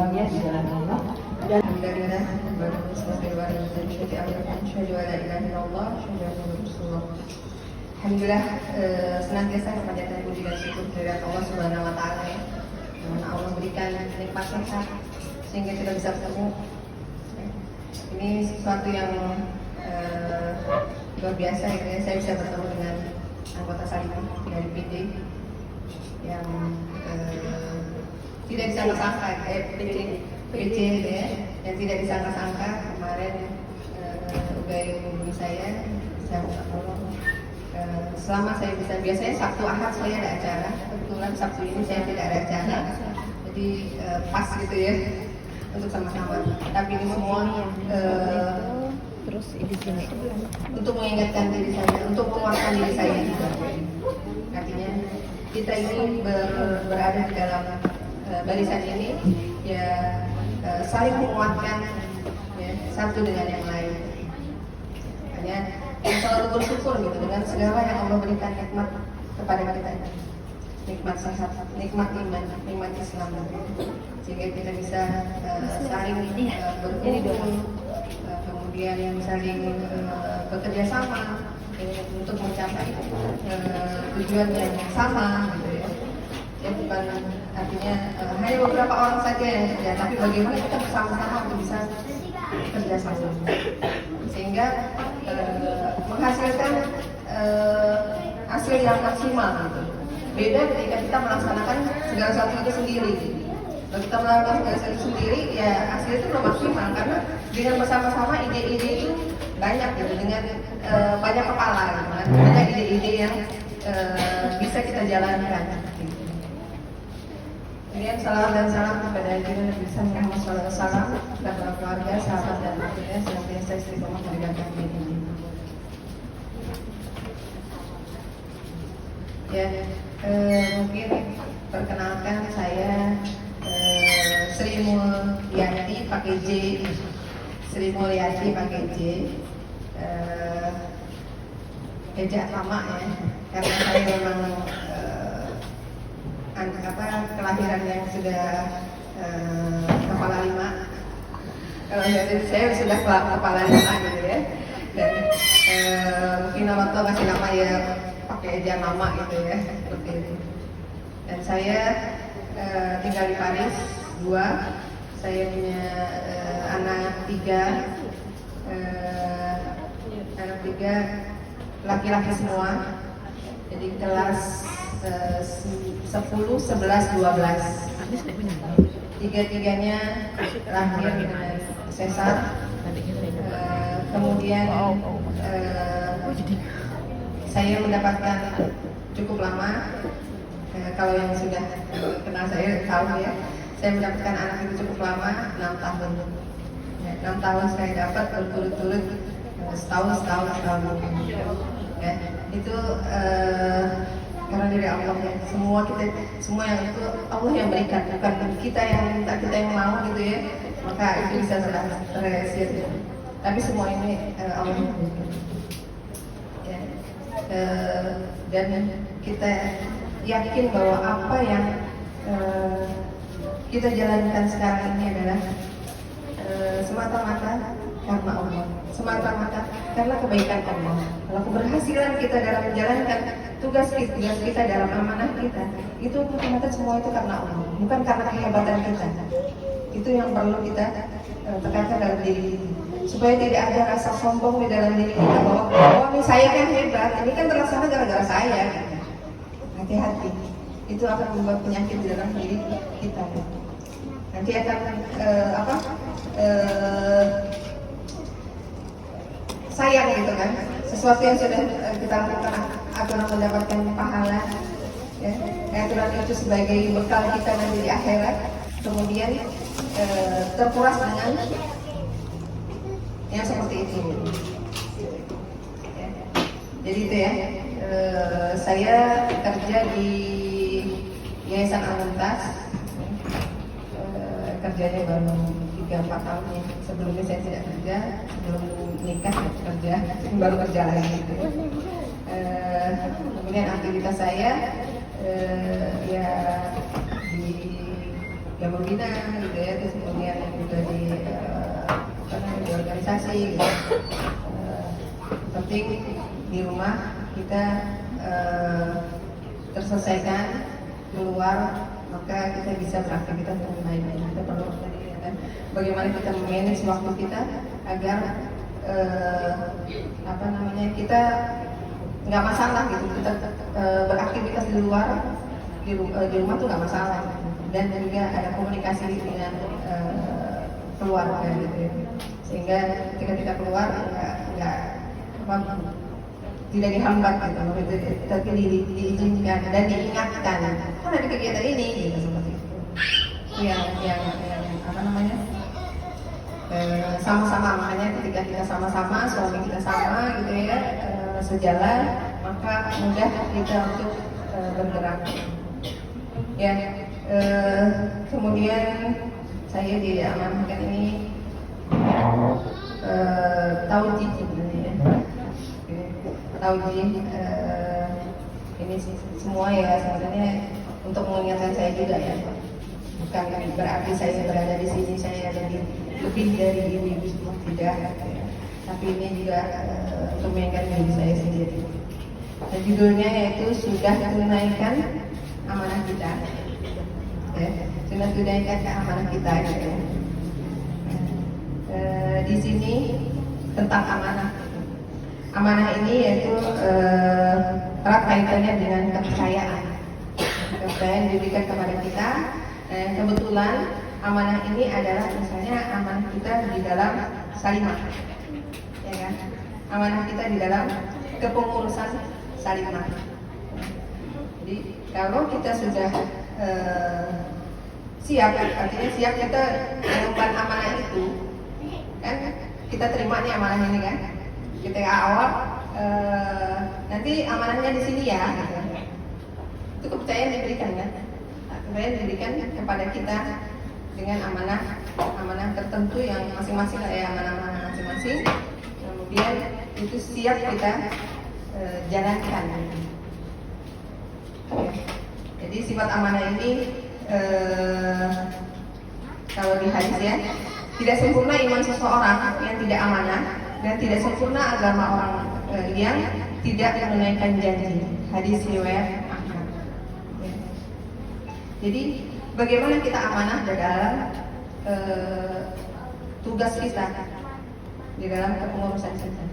keluarga di jalan Allah. Dan Alhamdulillah, Alhamdulillah, senantiasa kepanjatan puji dan syukur dari Allah Subhanahu Wa Taala. Allah berikan nikmat sehat sehingga kita bisa bertemu. Ini sesuatu yang luar biasa ya. Saya bisa bertemu dengan anggota Salimah dari PD yang tidak disangka-sangka, PC ya, yang tidak disangka-sangka kemarin udah hubungi saya minta tolong. Selama saya bisa, biasanya Sabtu Ahad saya ada acara, kebetulan Sabtu ini saya tidak ada acara, jadi pas gitu ya untuk sama-sama. Tapi ini semua terus di sini untuk mengingatkan diri saya, untuk menguatkan diri saya juga. Artinya kita ini berada di dalam barisan ini ya, saling menguatkan ya, satu dengan yang lain. Hanya kita selalu bersyukur gitu dengan segala yang Allah berikan nikmat kepada kita, nikmat sehat, nikmat iman, nikmat Islam, sehingga kita bisa saling berkumpul, kemudian saling bekerja sama untuk mencapai tujuan yang sama gitu ya. Ya bukan artinya hanya beberapa orang saja yang kerja, tapi bagaimana kita bersama-sama untuk bisa kerja sama sehingga menghasilkan hasil yang maksimal gitu. Beda ketika kita melaksanakan segala sesuatu itu sendiri. Kalau kita melakukan segala sesuatu sendiri, ya hasil itu belum maksimal karena dengan bersama-sama ide-ide itu banyak gitu, dengan banyak kepala gitu, kan? Banyak ide-ide yang bisa kita jalankan. Kemudian salam dan salam kepada Nabi Muhammad SAW, kepada keluarga, sahabat dan tentunya senantiasa istiqomah menegakkan diri. Ya, mungkin perkenalkan saya Sri Mulyati pakai J, Sri Mulyati pakai J. Ejak lama ya, karena saya memang kelahiran yang sudah kepala 5. Kalau saya sudah kepala 5 gitu ya. Dan mungkin orang tua masih lama ya pakai ejaan lama gitu ya, seperti itu. Dan saya tinggal di Paris 2. Saya punya anak 3 laki-laki semua. Jadi kelas 10, 11, 12. Tiga-tiganya lahir dengan sesar. Kemudian saya mendapatkan cukup lama. Kalau yang sudah kenal saya tahu ya, saya mendapatkan anak itu cukup lama, 6 tahun. 6 tahun saya dapat berturut-turut setahun. Ya, itu karena dari Allah ya, semua yang itu Allah yang berikan, bukan kita yang minta, kita yang mau gitu ya, maka itu bisa terrealisir ya. Tapi semua ini Allah yang berikan ya. Dan kita yakin bahwa apa yang kita jalankan sekarang ini adalah semata-mata karena Allah, semata-mata karena kebaikan Allah. Kalau keberhasilan kita dalam menjalankan tugas kita dalam amanah kita, itu semata semua itu karena Allah, bukan karena kehebatan kita. Itu yang perlu kita tekankan dalam diri kita, supaya tidak ada rasa sombong di dalam diri kita bahwa ini saya kan hebat, ini kan terlaksana gara-gara saya. Hati-hati, itu akan membuat penyakit di dalam diri kita. Nanti akan sayang gitu kan, sesuatu yang sudah kita lakukan agar mendapatkan pahala ya, aturan itu sebagai bekal kita nanti di akhirat, kemudian terkuras dengan yang seperti itu ya. Jadi itu ya, saya kerja di Yayasan Al-Mumtaz, kerjanya baru 3-4 tahun ya. Sebelumnya saya tidak kerja, sebelum nikah kerja, baru kerja lagi gitu. Kemudian aktivitas saya ya di yang membina gitu ya, terus organisasi gitu. Penting di rumah kita terselesaikan, keluar maka kita bisa beraktivitas dengan baik. Kita perlu tadi ya kan, bagaimana kita manage waktu kita agar kita nggak masalah gitu, kita beraktivitas di luar di rumah tuh nggak masalah gitu. Dan juga ada komunikasi dengan keluarga gitu ya. Sehingga ketika kita keluar tidak dihambat gitu, tapi diizinkan dan diingatkan kan ada kegiatan ini gitu, seperti itu. Yang sama-sama, makanya ketika kita sama-sama, suami kita sama gitu ya, sejalan, maka mudah kita untuk bergerak. Ya, kemudian saya diamankan ini tauji sebenarnya. Tauji ini semua ya sebenarnya untuk mengingatkan saya juga ya. Bukan berarti saya berada di sini saya lebih dari ibu-ibu, tidak ya. Tapi ini juga untuk mengingatkan diri saya sendiri. Dan judulnya yaitu sudah tunaikan amanah kita. Ya, sudah tunaikan amanah kita gitu. Di sini tentang amanah. Amanah ini yaitu erat kaitannya dengan kepercayaan. Kepercayaan diberikan kepada kita. Kebetulan amanah ini adalah misalnya amanah kita di dalam salimah, ya kan? Amanah kita di dalam kepengurusan salimah. Jadi kalau kita sudah siap, artinya siap kita mengemban amanah itu, kan kita terima nih amanah ini kan? Kita awal nanti amanahnya di sini ya, gitu. Itu kepercayaan diberikan kan? Kepercayaan diberikan kepada kita dengan amanah tertentu yang masing-masing ada amanah masing-masing. Kemudian itu siap kita jalankan. Jadi sifat amanah ini kalau di hadis ya, tidak sempurna iman seseorang yang tidak amanah dan tidak sempurna agama orang yang tidak menunaikan janji. Hadis riwayat Ahmad. Ya. Jadi bagaimana kita amanah dalam tugas kita di dalam kepengurusan kita.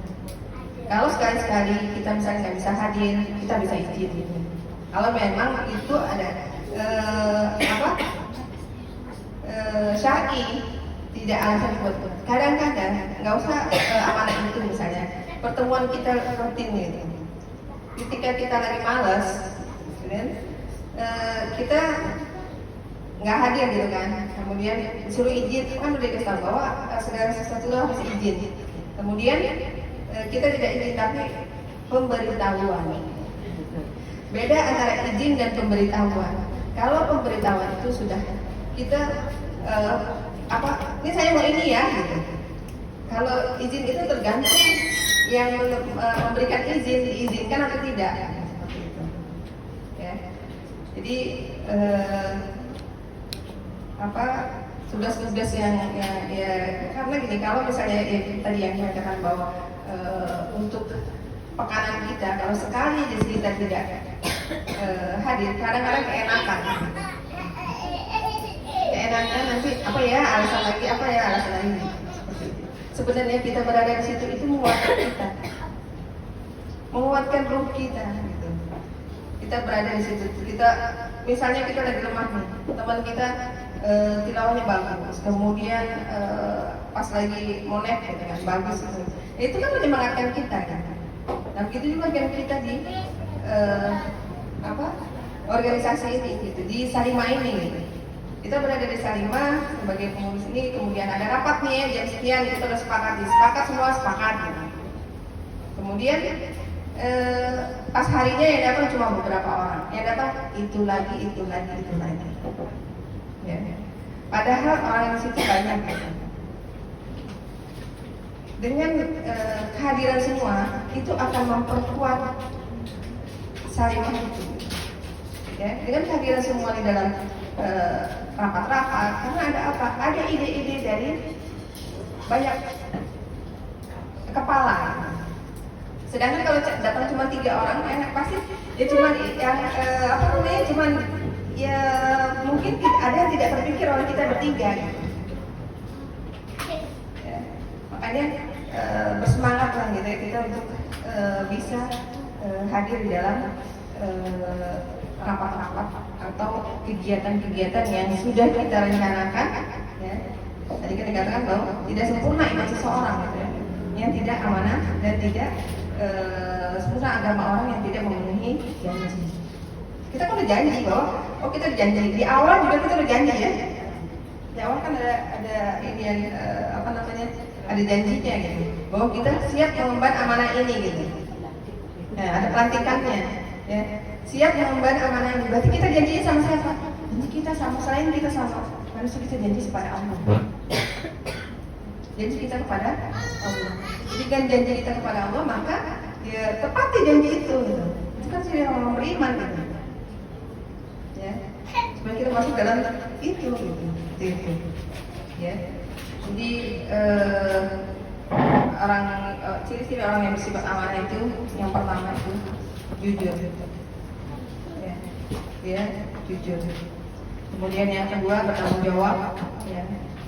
Kalau sekali-sekali kita misalnya nggak bisa hadir, kita bisa izin. Kalau memang itu ada syar'i, tidak alasan buat. Kadang-kadang nggak usah amanah itu misalnya pertemuan kita rutin gitu. Ketika kita lagi malas, kan, kita nggak hadir gitu kan. Kemudian disuruh izin, kan udah dikasih tahu bahwa segala sesuatu harus izin. Kemudian kita tidak izin tapi pemberitahuan. Beda antara izin dan pemberitahuan. Kalau pemberitahuan itu sudah kita ini saya mau ini ya gitu. Kalau izin itu tergantung yang memberikan izin, diizinkan atau tidak seperti itu. Ya. Jadi tugas-tugas yang ya karena gini, kalau misalnya tadi yang saya katakan bahwa untuk pekanan kita, kalau sekali kita tidak hadir, kadang-kadang keenakan nanti alasan lagi sebenarnya kita berada di situ itu menguatkan ruh kita gitu. Kita berada di situ, kita misalnya kita lagi lemah nih, teman kita tilawahnya bagus, kemudian pas lagi monet gitu kan bagus gitu. Itu kan menyemangatkan kita kan. Nah begitu juga kan kita di organisasi ini gitu, di Salimah ini gitu. Kita berada di Salimah sebagai pengurus ini, kemudian ada rapat nih ya, jam sekian kita udah sepakat semua sepakat gitu. Kemudian pas harinya yang datang cuma beberapa orang, yang datang itu lagi ya. Padahal orang di situ banyak gitu. Dengan kehadiran semua itu akan memperkuat Salimah itu ya. Dengan kehadiran semua di dalam rapat-rapat, karena ada apa? Ada ide-ide dari banyak kepala. Sedangkan kalau datang cuma 3 orang, enak pasti ya cuma yang cuman ya mungkin ada yang tidak terpikir oleh kita bertiga. Gitu. Ya, makanya bersemangat lah gitu ya kita untuk bisa hadir di dalam rapat-rapat atau kegiatan-kegiatan yang sudah kita rencanakan. Ya. Tadi kita katakan bahwa tidak sempurna iman seseorang, gitu ya, yang tidak amanah dan tidak sempurna agama orang yang tidak memenuhi janji. Kita kan udah janji bahwa kita udah janji di awal juga kita udah janji ya. Di awal kan ada ini yang ada janjinya gitu bahwa kita siap mengemban amanah ini gitu. Nah, ada pelantikannya ya. Siap mengemban amanah ini. Berarti kita janjinya sama siapa? Janji kita sama selain kita sama manusia, kita janji kepada Allah. Janji kita kepada Allah. Jadi kan janji kita kepada Allah, maka ya tepati janji itu gitu. Itu kan sudah orang beriman gitu. Ya. Supaya kita masuk dalam itu gitu. Itu. Ya. Jadi ciri-ciri orang yang bersifat amanah itu yang pertama itu jujur. Ya, jujur. Kemudian yang kedua bertanggung jawab. Ya.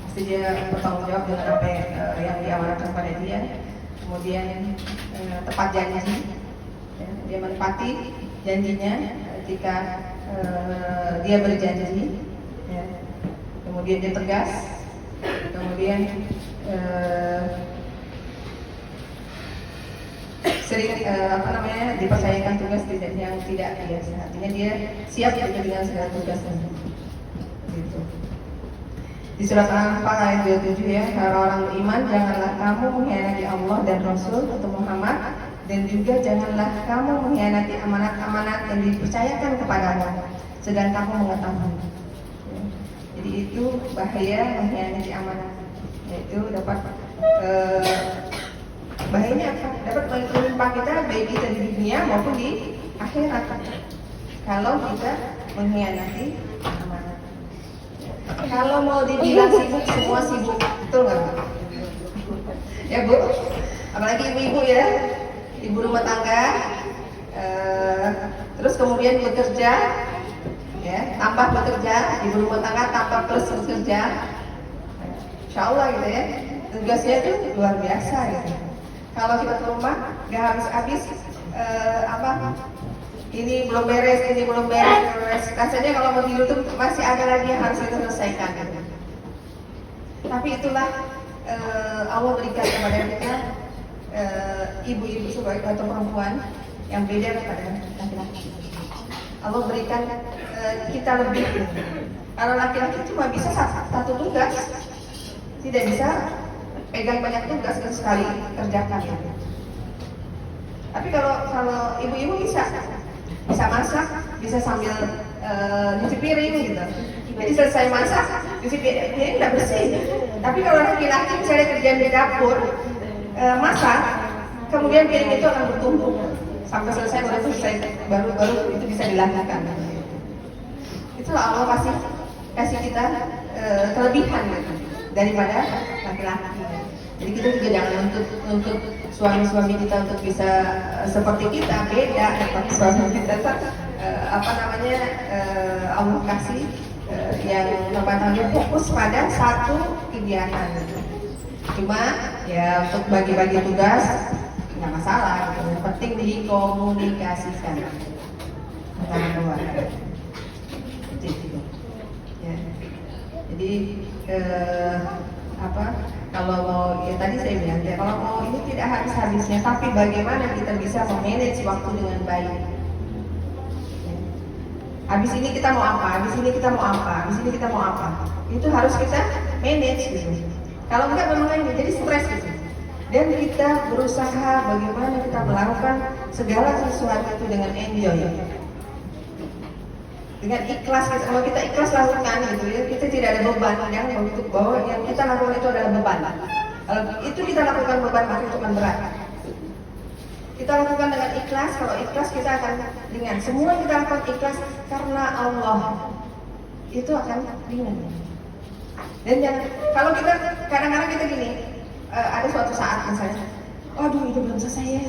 Pasti dia bertanggung jawab dengan apa yang diamanahkan pada dia. Kemudian tepat janji. Ya. Dia menepati janjinya ketika dia berjanji. Ya. Kemudian dia tegas. Kemudian sering dipercayakan tugas yang tidak biasa. Artinya dia siap dengan segala tugasnya. Gitu. Di surat Al-Anfal ayat 27 ya, para orang beriman, janganlah kamu mengkhianati Allah dan Rasul atau Muhammad, dan juga janganlah kamu mengkhianati amanat-amanat yang dipercayakan kepadamu, sedang kamu mengetahui. Ya. Jadi itu bahaya mengkhianati amanat, yaitu dapat bahayanya apa? Dapat menimpa kita baik kita di dunia maupun di akhirat kalau kita mengkhianati amanat. Kalau mau dibilang sibuk, semua sibuk, betul nggak Bu? Ya Bu, apalagi ibu-ibu ya, ibu rumah tangga, terus kemudian bekerja, ya, tambah bekerja, ibu rumah tangga tambah plus bekerja, Insya Allah gitu ya, tugasnya itu luar biasa gitu. Kalau kita ke rumah nggak habis-habis ini belum beres, ini belum beres. Rasanya kalau mau tidur tuh masih ada lagi yang harus kita selesaikan. Gitu. Tapi itulah Allah berikan kepada kita ibu-ibu sebagai atau perempuan yang beda daripada laki-laki. Allah berikan kita lebih. Kalau laki-laki cuma bisa satu tugas, tidak bisa pegang banyak tugas dan sekali kerjakan. Tapi kalau ibu-ibu bisa masak, bisa sambil nyuci piring gitu. Jadi selesai masak, nyuci piring udah bersih. Tapi kalau laki-laki misalnya kerjaan di dapur, masak, kemudian piring itu akan bertumpuk sampai selesai baru itu bisa dilakukan. Itulah Allah kasih kita kelebihan gitu, daripada laki-laki. Jadi kita juga jangan untuk suami-suami kita untuk bisa seperti kita, beda seperti suami kita. Allah kasih yang membatangnya fokus pada satu kegiatan. Cuma ya untuk bagi-bagi tugas nggak masalah. Yang penting dikomunikasikan antara dua. Ya. Jadi kalau mau ya tadi saya bilang ya kalau mau ini tidak habis-habisnya, tapi bagaimana kita bisa memanage waktu dengan baik. Habis ini kita mau apa, habis ini kita mau apa, habis ini kita mau apa, itu harus kita manage gitu. Kalau enggak memang ini jadi stres gitu. Dan kita berusaha bagaimana kita melakukan segala sesuatu itu dengan enjoy, dengan ikhlas. Kalau kita ikhlas lakukan gitu ya, kita tidak ada beban yang untuk bahwa yang kita lakukan itu adalah beban. Kalau itu kita lakukan beban maka itu akan berat. Kita lakukan dengan ikhlas. Kalau ikhlas kita akan ringan. Semua kita lakukan ikhlas karena Allah, itu akan ringan. Dan kalau kita kadang-kadang kita gini, ada suatu saat misalnya Aduh itu belum selesai ya,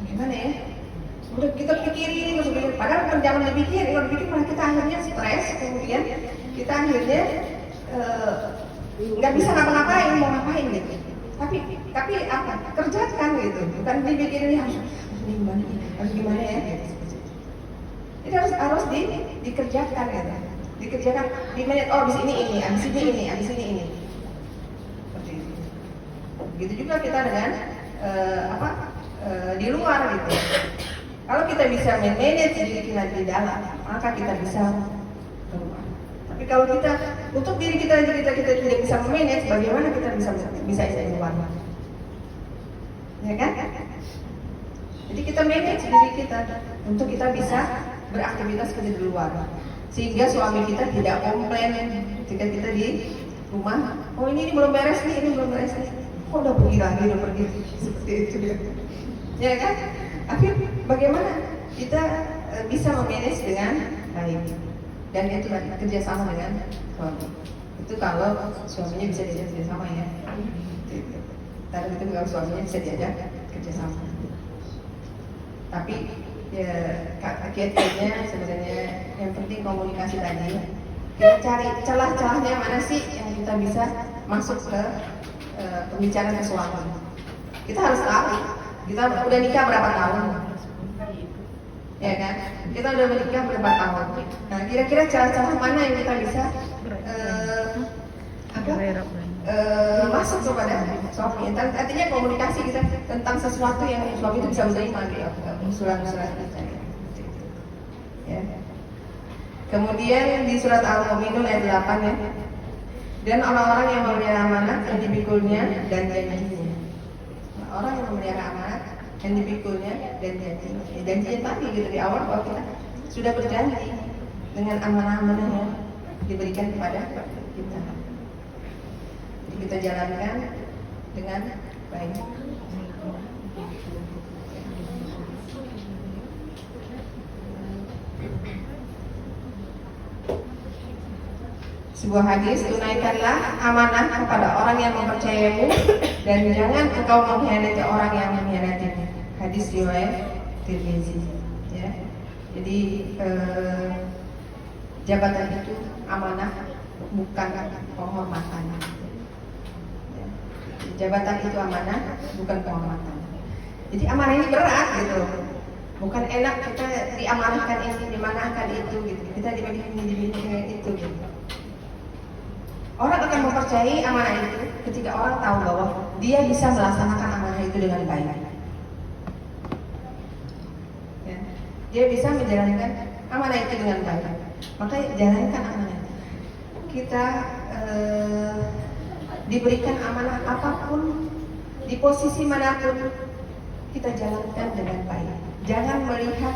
bagaimana ya? Udah kita pikirin terus pikirin. Padahal kan jangan dipikir, kalau dipikir malah kita akhirnya stres, kemudian kita akhirnya nggak bisa ngapa-ngapain, mau ngapain gitu. Tapi apa? Kerjakan gitu, bukan dipikirin harus gimana ya? Gitu. Itu harus dikerjakan gitu. Dikerjakan di menit, oh abis ini, abis ini. Seperti itu. Begitu juga kita dengan di luar gitu. Kalau kita bisa manage diri kita di dalam, maka kita bisa keluar. Tapi kalau kita untuk diri kita tidak bisa manage, bagaimana kita bisa keluar? Ya kan? Jadi kita manage diri kita untuk kita bisa beraktivitas di luar, sehingga suami kita tidak komplain ketika kita di rumah. Oh ini belum beres nih, kok udah pergi seperti itu ya kan? Tapi bagaimana kita bisa memanage dengan baik, dan itu kerjasama dengan suami. Itu kalau suaminya bisa diajak kerjasama ya. Tapi itu kalau suaminya bisa diajak kerjasama. Tapi ya kiat-kiatnya sebenarnya yang penting komunikasi tadi. Kita cari celah-celahnya mana sih yang kita bisa masuk ke pembicaraan ke suami. Kita harus tahu. Kita udah nikah berapa tahun, ya kan? Kita udah menikah berapa tahun. Nah, kira-kira celah-celah mana yang kita bisa masuk kepada suami? Artinya komunikasi kita tentang sesuatu yang suami itu bisa menerima gitu, usulan-usulan kita. Ya. Kemudian di surat Al-Mu'minun ayat 8 ya. Dan orang-orang yang memelihara amanat yang dipikulnya dan janjinya. Orang yang memelihara amanat yang dipikulnya dan janjinya tadi gitu di awal bahwa kita sudah berjanji dengan amanah-amanah yang diberikan kepada kita. Jadi kita jalankan dengan baik. Sebuah hadis, tunaikanlah amanah kepada orang yang mempercayamu dan jangan engkau mengkhianati orang yang mengkhianatimu. Hadis riwayat Tirmizi. Ya. Jadi jabatan itu amanah, bukan penghormatan. Ya. Jabatan itu amanah, bukan penghormatan. Jadi amanah ini berat gitu. Bukan enak kita diamanahkan ini, dimanahkan itu gitu. Kita diberikan itu gitu. Orang akan mempercayai amanah itu ketika orang tahu bahwa dia bisa melaksanakan amanah itu dengan baik. Ya. Dia bisa menjalankan amanah itu dengan baik. Maka jalankan amanah itu. Kita diberikan amanah apapun, di posisi manapun, kita jalankan dengan baik. Jangan melihat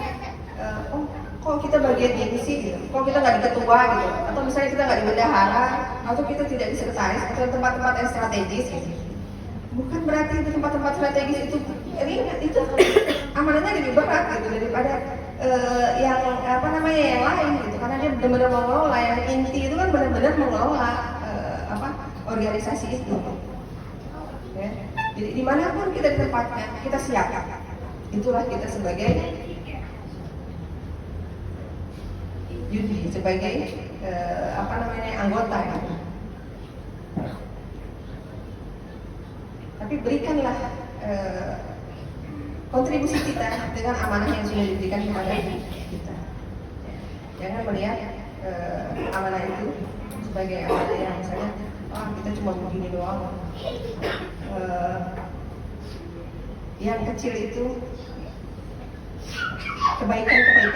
kok kita bagian ini sih gitu, kok kita nggak di ketua gitu, atau misalnya kita nggak di bendahara, atau kita tidak di sekretaris, atau tempat-tempat yang strategis gitu. Bukan berarti itu tempat-tempat strategis itu ringan, itu amanahnya lebih berat gitu daripada yang yang lain gitu, karena dia benar-benar mengelola. Yang inti itu kan benar-benar mengelola organisasi itu. Ya. Jadi dimanapun kita ditempatkan, kita siap. Itulah kita sebagai Yudi, sebagai anggota gitu. Tapi berikanlah kontribusi kita dengan amanah yang sudah diberikan kepada kita. Jangan melihat amanah itu sebagai amanah yang misalnya kita cuma begini doang. Yang kecil itu, kebaikan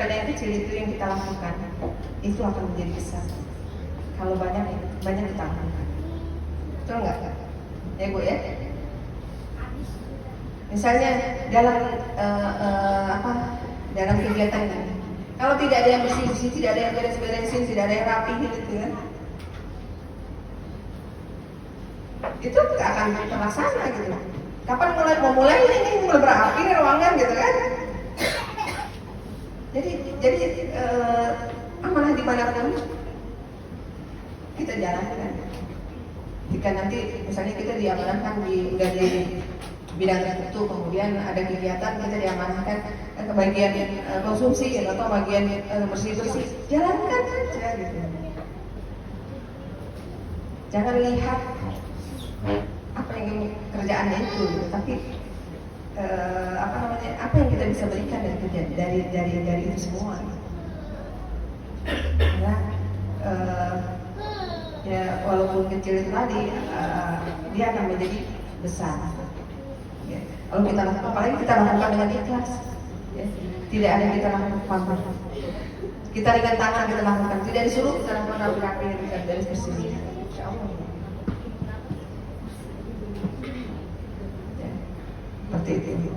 yang kecil itu yang kita lakukan, itu akan menjadi besar. Kalau banyak kita lakukan, betul nggak? Ya Bu ya. Misalnya dalam kegiatan ini, kalau tidak ada yang bersih-bersih, tidak ada yang beres-beresin, tidak ada yang rapi gitu kan, itu nggak akan terlaksana gitu. Kapan mau mulai ini mulai berapi nih ruangan gitu kan? Jadi amanah dimanapun kita jalankan. Ketika nanti misalnya kita diamanahkan di bidang tertentu, kemudian ada kegiatan kita diamanahkan ke bagian konsumsi atau bagian bersih-bersih, jalankan saja gitu. Jangan lihat apa yang kerjaannya itu, tapi apa yang kita bisa berikan dari itu semua. Karena ya walaupun kecil itu tadi, dia akan menjadi besar. Ya. Kalau kita lakukan, apalagi kita lakukan dengan ikhlas, ya. Tidak ada yang kita lakukan. Kita dengan tangan kita lakukan, tidak disuruh kita lakukan rapi-rapi dari bersih. Insya Allah. Ya. Seperti itu.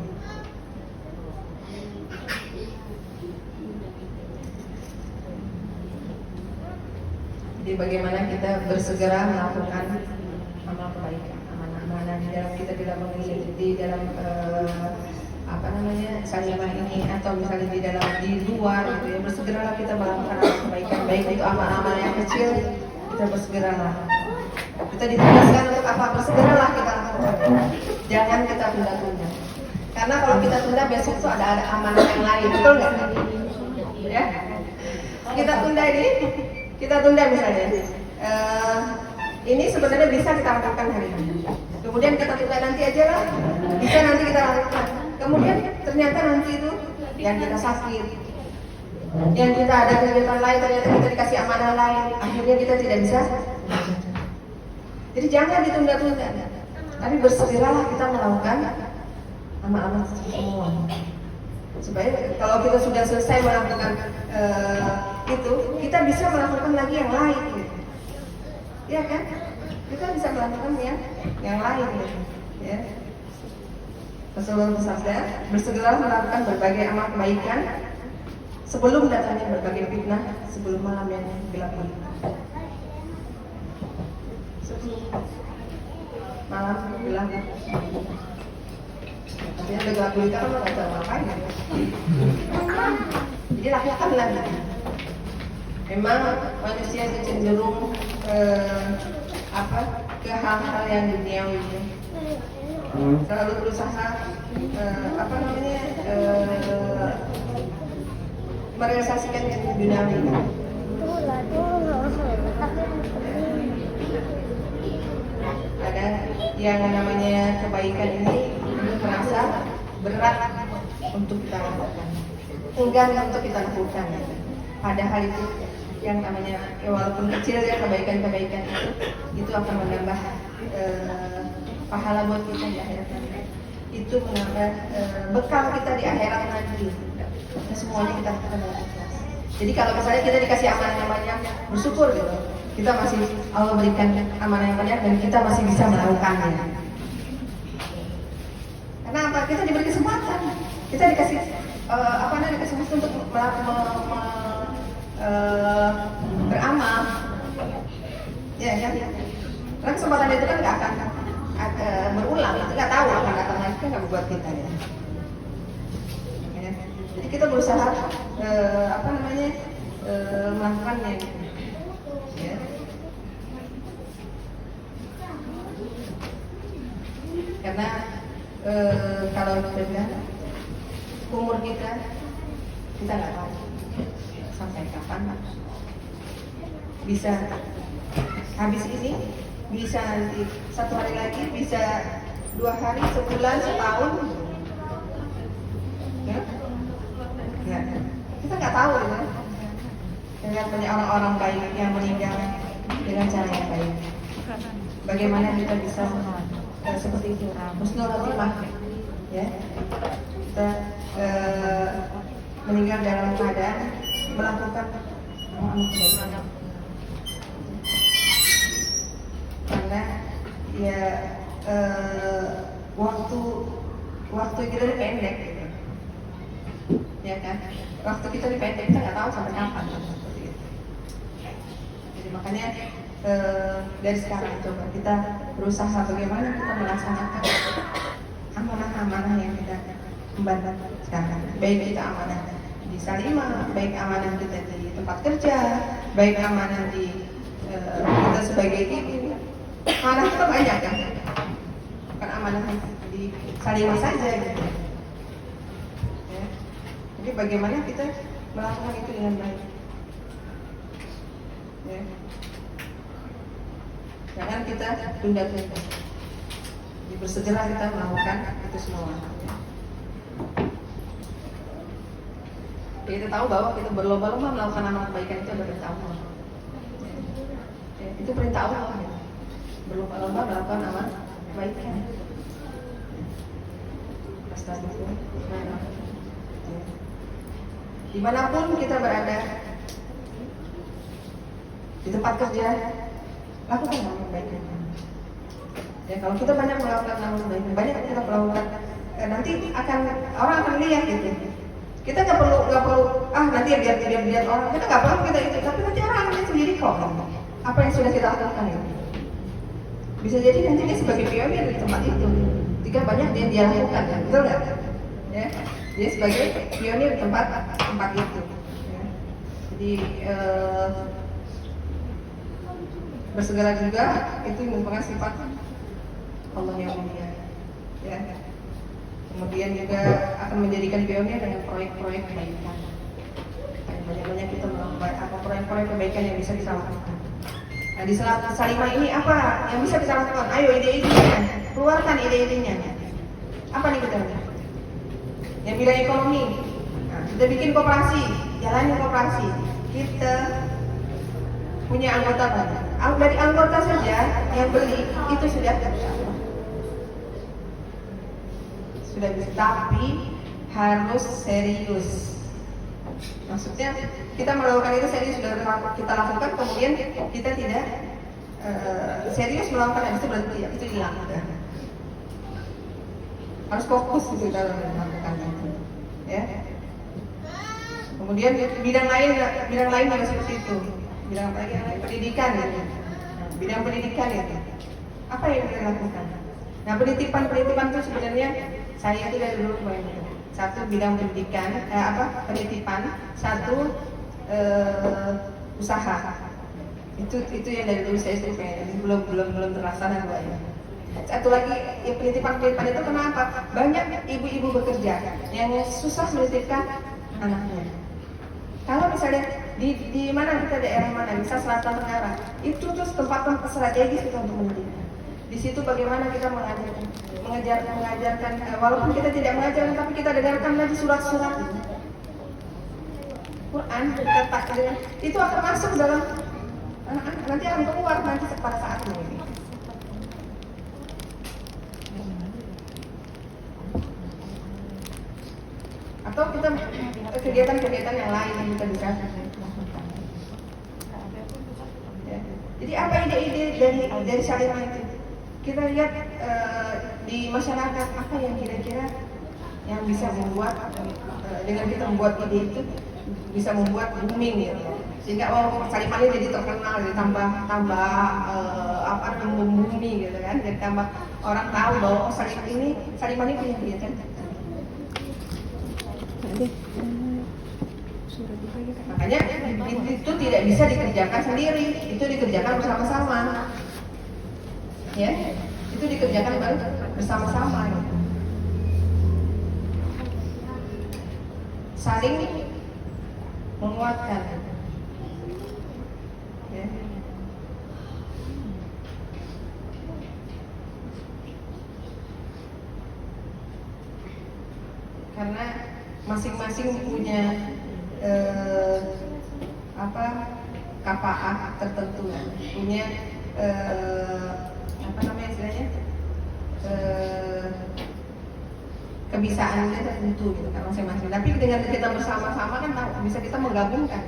Jadi bagaimana kita bersegera melakukan amal kebaikan, amanah-amanah di dalam kita tidak mengikuti di dalam salimah ini, atau misalnya di luar gitu ya, bersegeralah kita melakukan amal kebaikan, baik itu amal-amal yang kecil, kita bersegeralah. Kita ditugaskan untuk apa? Bersegeralah kita lakukan. Jangan kita tunda-tunda. Karena kalau kita tunda, besok tuh ada amanah yang lain, betul nggak? Ya, kita tunda ini. Kita tunda misalnya, ini sebenarnya bisa kita lakukan hari ini. Kemudian kita tunda nanti aja lah, bisa nanti kita lakukan. Kemudian ternyata nanti itu yang kita sakit, yang kita ada kegiatan lain, ternyata kita dikasih amanah lain, akhirnya kita tidak bisa. Jadi jangan ditunda-tunda, tapi bersegeralah kita melakukan amal-amal semua. Supaya kalau kita sudah selesai melakukan itu, kita bisa melakukan lagi yang lain, gitu. Ya kan? Kita bisa melakukan yang lain, gitu. Ya. Rasulullah bersabda, bersegeralah melakukan berbagai amal kebaikan sebelum datangnya berbagai fitnah, sebelum malam yang gelap ini. Sebelum malam gelap. Tapi ada gelap gulita kan nggak tahu ngapain ya. Jadi lakukan lagi. Memang manusia itu cenderung ke hal-hal yang duniawi. Selalu berusaha merealisasikan yang duniawi. Ada yang namanya kebaikan ini merasa berat untuk kita lakukan, enggan untuk kita lakukan. Padahal itu yang namanya walaupun kecil ya, kebaikan-kebaikan itu akan menambah pahala buat kita di akhirat nanti. Itu menambah bekal kita di akhirat nanti. Semuanya kita lakukan dengan ikhlas. Jadi kalau misalnya kita dikasih amanah yang banyak, bersyukur gitu. Kita masih Allah berikan amanah yang banyak dan kita masih bisa melakukannya. Karena apa? Kita diberi kesempatan. Kita dikasih dikasih kesempatan untuk beramal. Ya. Karena kesempatan itu kan nggak akan berulang. Kita nggak tahu akan datang lagi, kan nggak buat kita ya. Jadi kita berusaha melakukannya. Ya. Karena kalau kita bilang umur kita nggak tahu sampai kapan. Bisa habis ini, bisa nanti 1 hari lagi, bisa 2 hari, sebulan, setahun. Ya, kita nggak tahu ya. Dengan banyak orang-orang baik yang meninggal dengan cara yang baik. Bagaimana kita bisa seperti itu, husnul khotimah, ya. Kita meninggal dalam keadaan melakukan amal kebaikan. Karena ya waktu kita ini pendek, gitu. Ya kan? Waktu kita ini pendek, kita nggak tahu sampai kapan. Jadi makanya dari sekarang coba kita berusaha bagaimana kita melaksanakan amanah-amanah yang kita emban sekarang. Baik kita amanah di salimah, baik amanah kita di tempat kerja, baik amanah di kita sebagai ibu, Amanah itu banyak kan? Bukan amanah di Salimah saja gitu. Ya. Jadi bagaimana kita melakukan itu dengan baik? Ya. Jangan kita tunda-tunda. Jadi bersegera kita melakukan itu semua. Ya. Kita tahu bahwa kita berlomba-lomba melakukan amal kebaikan itu adalah perintah Allah. Ya, itu perintah Allah. Ya. Berlomba-lomba melakukan amal kebaikan. Astagfirullah. Dimanapun kita berada, di tempat kerja, lakukan amal kebaikan. Ya, kalau kita banyak melakukan amal kebaikan, banyak kita melakukan, nanti orang akan lihat gitu. Kita nggak perlu nanti biar orang, kita nggak perlu kita itu, tapi nanti orang akan lihat sendiri kok apa yang sudah kita lakukan itu. Bisa jadi nanti dia sebagai pionir di tempat itu, jika banyak dia lakukan, ya, betul nggak? Ya, dia sebagai pionir di tempat itu. Ya. Jadi bersegera juga itu merupakan sifat Allah yang mulia. Ya. Kemudian juga akan menjadikan pionir dengan proyek-proyek kebaikan. Banyak-banyak kita melakukan proyek-proyek kebaikan yang bisa kita lakukan. Nah, di Salimah ini apa yang bisa kita lakukan? Ayo ide-idenya, keluarkan ide-idenya. Apa nih kita? Yang bidang ekonomi, nah, kita bikin koperasi, jalanin koperasi. Kita punya anggota banyak. Dari anggota saja yang beli itu sudah bisa, tapi harus serius. Maksudnya kita melakukan itu serius, sudah kita lakukan, kemudian kita tidak serius melakukan itu, berarti ya, itu hilang. Harus fokus gitu dalam melakukan itu. Ya. Kemudian bidang lain juga seperti itu. Bidang lain pendidikan gitu. Bidang pendidikan itu. Apa yang kita lakukan? Nah, penitipan itu sebenarnya saya itu dari dulu banyak. Satu bidang pendidikan, penitipan, satu usaha. Itu yang dari dulu saya pengen, belum terlaksana banyak. Satu lagi ya, penitipan itu kenapa? Banyak ibu-ibu bekerja yang susah menitipkan anaknya. Kalau misalnya di mana kita daerah mana, misal Selatan Tenggara, itu terus tempat-tempat strategis kita untuk menitipkan. Di situ bagaimana kita mengajarkan, walaupun kita tidak mengajarkan, tapi kita dengarkan lagi surat-surat Quran, kata itu akan masuk dalam anak-anak, nanti akan keluar nanti pada saatnya ini. Atau kita kegiatan-kegiatan yang lain yang kita bisa lakukan. Ya. Jadi apa ide-ide dari Salimah itu? Kita lihat di masyarakat apa yang kira-kira yang bisa membuat dengan kita membuat ide itu bisa membuat booming gitu. Sehingga Salimah ini jadi terkenal, jadi tambah booming gitu kan, jadi tambah orang tahu bahwa Salimah ini punya kegiatan. Makanya itu tidak bisa dikerjakan sendiri, itu dikerjakan bersama-sama. Ya, itu dikerjakan bersama-sama. Saling menguatkan. Ya. Karena masing-masing punya kafaah tertentu, punya istilahnya kebisaannya tertentu gitu kan masing-masing. Tapi dengan kita bersama-sama kan bisa kita menggabungkan,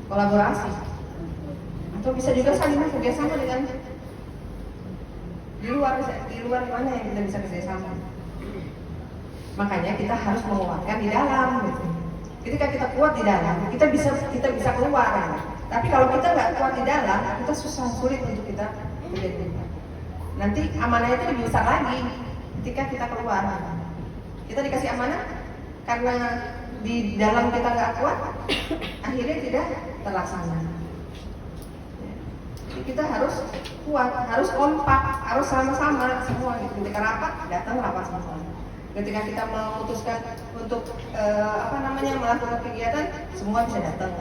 kolaborasi, atau bisa juga saling kerjasama dengan di luar mana yang kita bisa kerjasama. Makanya kita harus menguatkan di dalam gitu. Ketika kita kuat di dalam, kita bisa keluar. Tapi kalau kita nggak kuat di dalam, kita sulit untuk kita menjadi. Nanti amanah itu lebih besar lagi ketika kita keluar. Kita dikasih amanah karena di dalam kita nggak kuat, akhirnya tidak terlaksana. kita harus kuat, harus kompak, harus sama-sama semua gitu. Ketika rapat, datang rapat semua. Ketika kita memutuskan untuk melakukan kegiatan, semua bisa datang.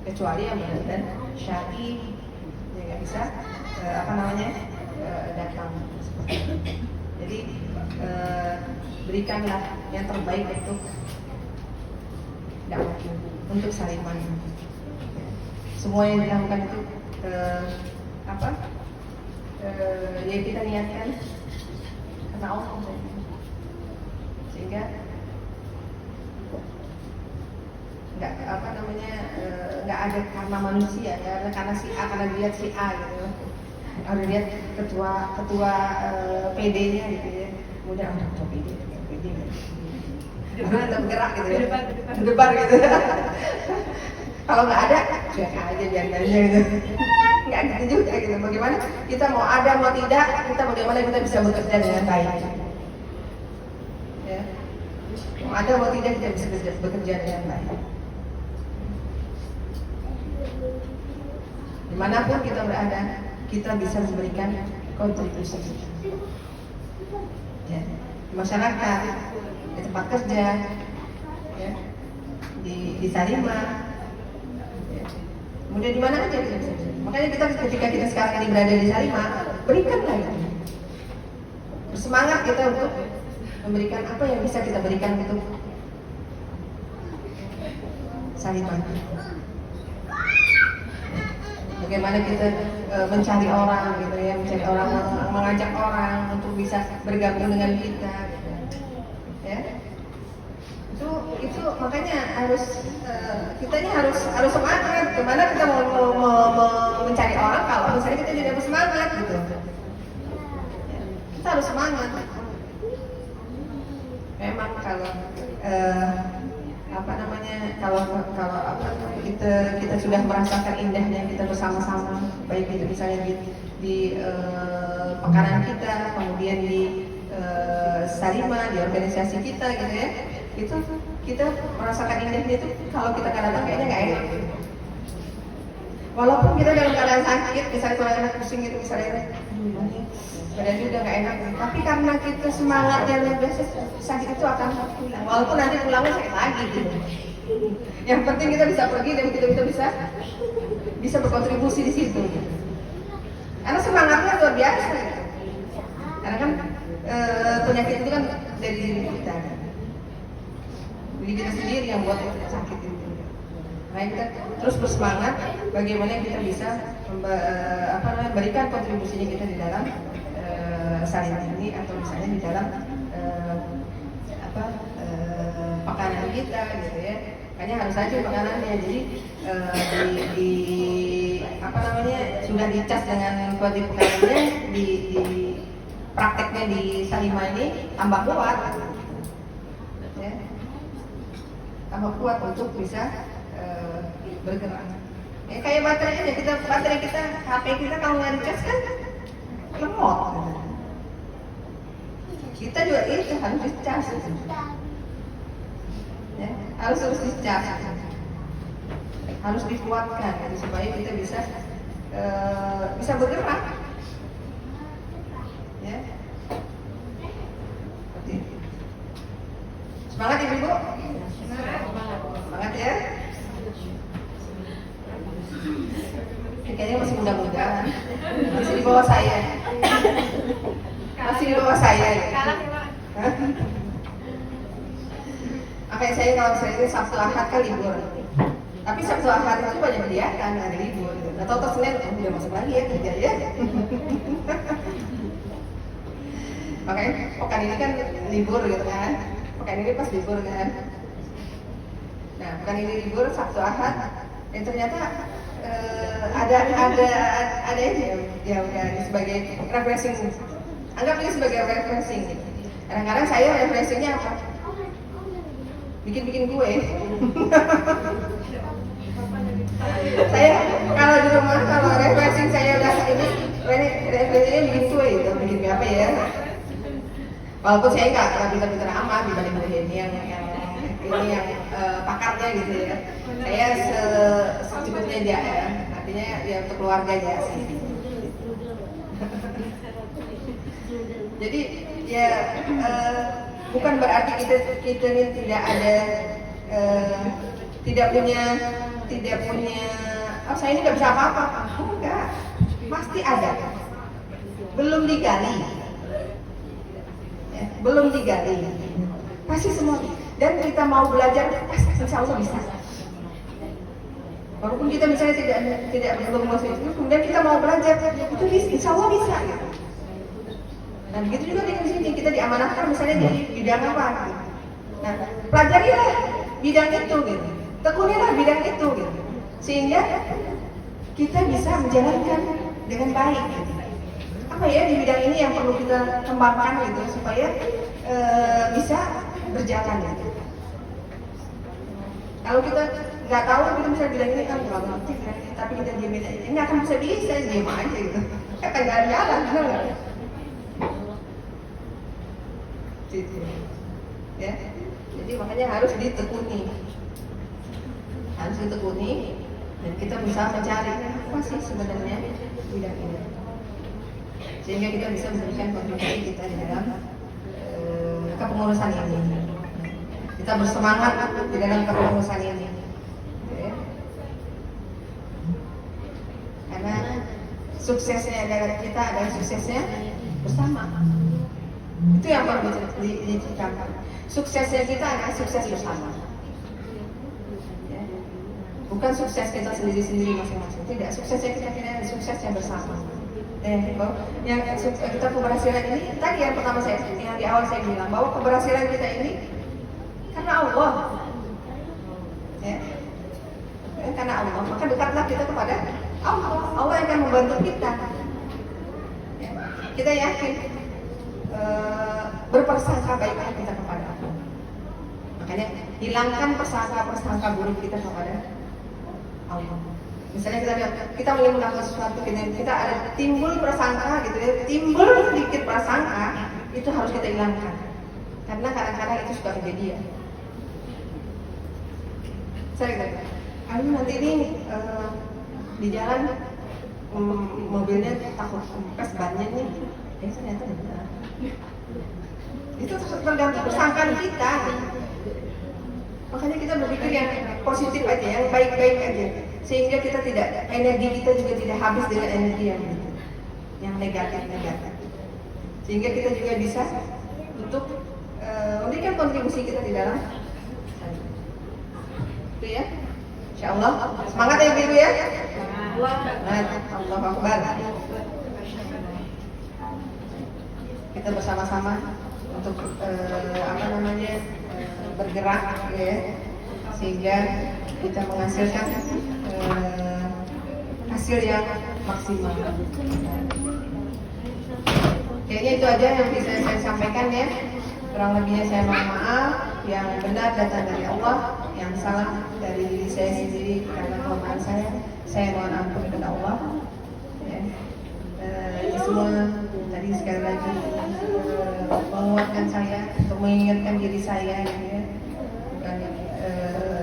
Kecuali yang benar-benar syar'i, yang nggak bisa datang. Jadi berikanlah yang terbaik untuk dakwah, untuk Salimah. Semua yang dilakukan itu ya kita niatkan karena Allah, sehingga nggak ada karena manusia ya, karena si A, karena lihat si A gitu, harus lihat ketua PD-nya gitu ya, kemudian ketua PD gitu. Kita bergerak gitu ya, berdebar gitu. Kalau nggak ada, cuek aja biarin gitu. Nggak gitu juga gitu. Bagaimana kita mau ada mau tidak, bagaimana kita bisa bekerja dengan baik. Ya. Mau ada mau tidak kita bisa bekerja dengan baik. Dimanapun kita berada, kita bisa memberikan kontribusi. Ya. Di masyarakat, di tempat kerja, ya. Di Salimah. Kemudian di mana aja kita bisa. Makanya ketika kita sekarang ini berada di Salimah, berikanlah itu. Bersemangat kita untuk memberikan apa yang bisa kita berikan untuk Salimah. Bagaimana kita mencari orang gitu ya, mengajak orang untuk bisa bergabung dengan kita gitu. Ya. Itu makanya harus semangat. Gimana kita mau mencari orang kalau misalnya kita tidak bersemangat gitu. Kita harus semangat. Memang kalau kita sudah merasakan indahnya kita bersama-sama, baik itu misalnya di pekanan kita, kemudian di Salimah, di organisasi kita gitu ya. Itu kita merasakan indahnya itu kalau kita kadang-kadang kayaknya nggak enak. Walaupun kita dalam keadaan sakit, misalnya kalau anak pusing gitu, misalnya badannya udah nggak enak, tapi karena kita semangatnya luar biasa, sakit itu akan pulang. Walaupun nanti pulangnya sakit lagi gitu. Yang penting kita bisa pergi dan kita bisa berkontribusi di situ. Karena semangatnya luar biasa. Gitu. Karena kan penyakit itu kan dari diri kita. Diri kita sendiri yang buat sakit itu. Nah kita terus bersemangat bagaimana kita bisa berikan kontribusinya kita di dalam Salimah ini, atau misalnya di dalam pekanan kita gitu ya. Makanya harus saja pekanannya. Jadi sudah dicas dengan kualitas pekanannya, di prakteknya di Salimah ini tambah kuat. Ya. Tambah kuat untuk bisa bergerak. Ya, kayak baterai aja, baterai kita, HP kita kalau nggak dicas kan lemot. Kita juga itu harus dicas. Ya, harus dicas. Harus dikuatkan gitu, supaya kita bisa bergerak. Ya. Seperti itu. Semangat Ibu-ibu. Semangat ya. Kayaknya masih muda-muda, masih di bawah saya. Masih di bawah saya. Makanya saya kalau saya itu Sabtu Ahad kan libur. Tapi Sabtu Ahad itu banyak kegiatan, ada libur. Atau Senin udah masuk lagi ya kerja ya. Makanya pekan ini kan libur gitu kan. Pekan ini pas libur kan. Nah, pekan ini libur Sabtu Ahad. Dan ternyata ada ini ya udah sebagai refreshing. Anggap ini sebagai refreshing. Kadang-kadang saya refreshingnya apa? Bikin kue. Saya kalau di rumah kalau refreshing saya udah ini refreshingnya bikin kue itu, bikin apa ya? Walaupun saya nggak pintar-pintar amat dibanding Bu Heni yang pakarnya gitu ya. Saya secukupnya aja ya. artinya ya untuk keluarga ya sih. Jadi ya bukan berarti kita ini tidak ada tidak punya oh saya ini nggak bisa apa-apa. Enggak, pasti ada. Belum digali, ya, belum digali. Pasti semua. Dan kita mau belajar, pasti insya Allah bisa. Walaupun kita misalnya tidak belum masuk itu, kemudian kita mau belajar, itu insya Allah bisa. Gitu. Nah begitu juga dengan sini kita diamanahkan misalnya di bidang apa. Gitu. Nah pelajarilah bidang itu, gitu. Tekunilah bidang itu, gitu. Sehingga kita bisa menjalankan dengan baik. Gitu. Apa ya di bidang ini yang perlu kita kembangkan gitu supaya bisa berjalan. Gitu. Kalau kita nggak tahu, kita bisa bilang ini kan kurang ngerti, tapi kita diemin aja, nggak akan bisa diem aja gitu. Kata nggak jalan, benar nggak? Gitu. Ya, jadi makanya harus ditekuni, dan kita bisa mencari apa sih sebenarnya bidang ini, sehingga kita bisa memberikan kontribusi kita di dalam kepengurusan ini. Kita bersemangat di dalam kepengurusan ini, okay. Karena suksesnya kita adalah suksesnya bersama. Itu yang perlu diceritakan. Suksesnya kita adalah sukses bersama, ya. Bukan sukses kita sendiri-sendiri masing-masing. Tidak, suksesnya kita adalah suksesnya bersama. Yang kita keberhasilan ini tadi yang pertama yang di awal saya bilang bahwa keberhasilan kita ini karena Allah, ya. Karena Allah, maka dekatlah kita kepada Allah. Allah yang akan membantu kita. Ya. Kita yakin berprasangka baiklah kita kepada Allah. Makanya hilangkan prasangka buruk kita kepada Allah. Misalnya kita ingin melakukan sesuatu, kita ada timbul prasangka gitu ya, timbul sedikit prasangka, itu harus kita hilangkan. Karena kadang-kadang itu suka kejadian. Saya kata, ayo nanti ini di jalan mobilnya takut kempes bannya nih, ternyata benar. Itu tergantung persangkaan kita. Makanya kita berpikir yang positif aja, yang baik-baik aja, sehingga kita tidak, energi kita juga tidak habis dengan energi yang negatif. Sehingga kita juga bisa untuk memberikan kontribusi kita di dalam itu ya. Insyaallah semangat ya Ibu ya. Allahu Akbar. Kita bersama-sama untuk bergerak ya, sehingga kita menghasilkan hasil yang maksimal. Kayaknya itu aja yang bisa saya sampaikan ya. Kurang lebihnya saya mohon maaf. Yang benar datang dari Allah, yang salah dari diri saya sendiri karena kelemahan saya mohon ampun kepada Allah. Ya. Ini semua tadi sekali lagi menguatkan saya untuk mengingatkan diri saya, ya. Bukan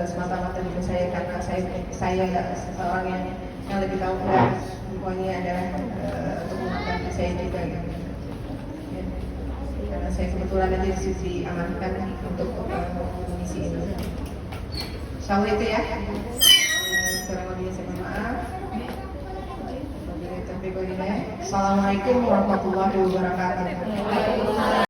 semata-mata diri saya karena saya seorang yang lebih tahu kan semuanya adalah untuk menguatkan diri saya juga. Ya. Karena saya kebetulan nanti diamankan untuk mengisi ini. Insyaallah itu ya. Kurang lebihnya saya mohon maaf. Assalamualaikum warahmatullahi wabarakatuh.